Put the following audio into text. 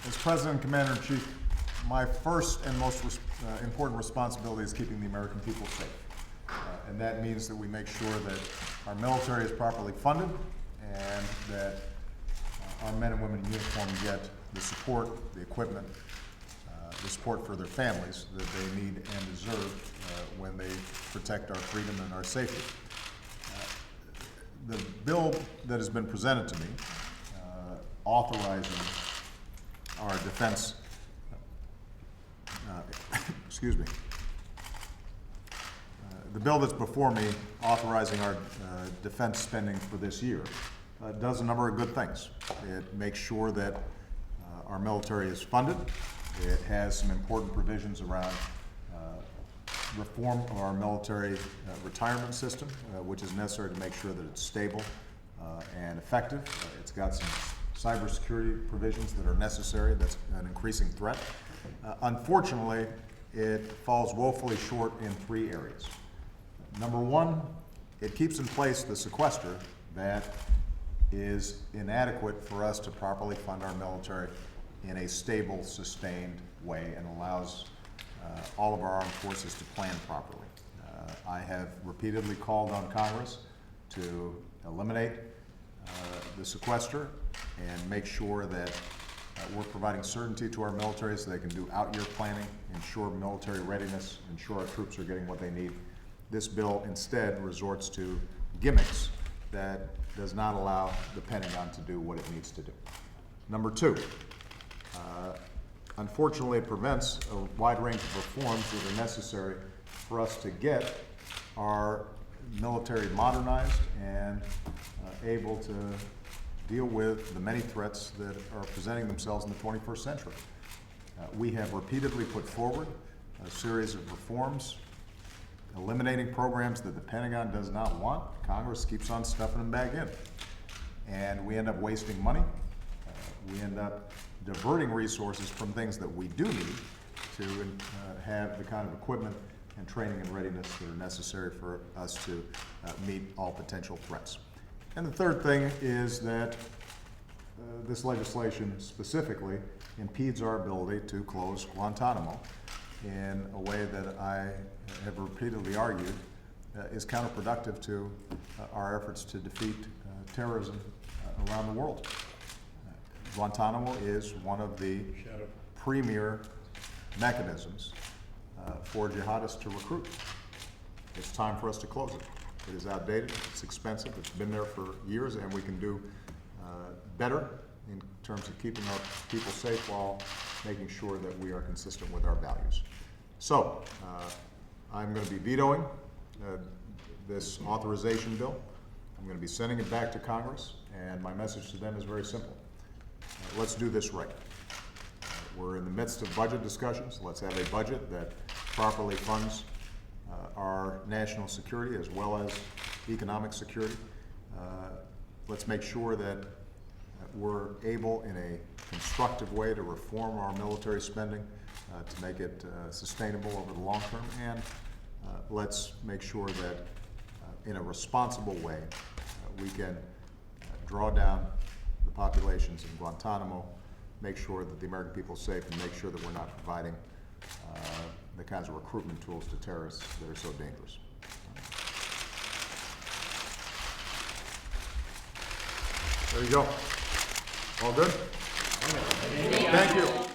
As President and Commander-in-Chief, my first and most important responsibility is keeping the American people safe. And that means that we make sure that our military is properly funded and that our men and women in uniform get the support, the equipment, the support for their families that they need and deserve when they protect our freedom and our safety. The bill that has been presented to me, authorizing our defense, excuse me, the bill that's before me, authorizing our defense spending for this year, does a number of good things. It makes sure that our military is funded. It has some important provisions around reform of our military retirement system, which is necessary to make sure that it's stable and effective. It's got some cybersecurity provisions that are necessary. That's an increasing threat. Unfortunately, it falls woefully short in three areas. Number one, it keeps in place the sequester that is inadequate for us to properly fund our military in a stable, sustained way and allows all of our armed forces to plan properly. I have repeatedly called on Congress to eliminate the sequester and make sure that we're providing certainty to our military so they can do out-year planning, ensure military readiness, ensure our troops are getting what they need. This bill instead resorts to gimmicks that does not allow the Pentagon to do what it needs to do. Number two, unfortunately, it prevents a wide range of reforms that are necessary for us to get our military modernized and able to deal with the many threats that are presenting themselves in the 21st century. We have repeatedly put forward a series of reforms, eliminating programs that the Pentagon does not want. Congress keeps on stuffing them back in. And we end up wasting money. We end up diverting resources from things that we do need to have the kind of equipment and training and readiness that are necessary for us to meet all potential threats. And the third thing is that this legislation specifically impedes our ability to close Guantanamo in a way that I have repeatedly argued is counterproductive to our efforts to defeat terrorism around the world. Guantanamo is one of the premier mechanisms for jihadists to recruit. It's time for us to close it. It is outdated, it's expensive, it's been there for years, and we can do better in terms of keeping our people safe while making sure that we are consistent with our values. So, I'm going to be vetoing this authorization bill. I'm going to be sending it back to Congress, and my message to them is very simple. Let's do this right. We're in the midst of budget discussions. Let's have a budget that properly funds our national security as well as economic security. Let's make sure that we're able in a constructive way to reform our military spending to make it sustainable over the long term, and let's make sure that in a responsible way we can draw down the populations in Guantanamo, make sure that the American people are safe, and make sure that we're not providing the kinds of recruitment tools to terrorists that are so dangerous. There you go. All good? Thank you.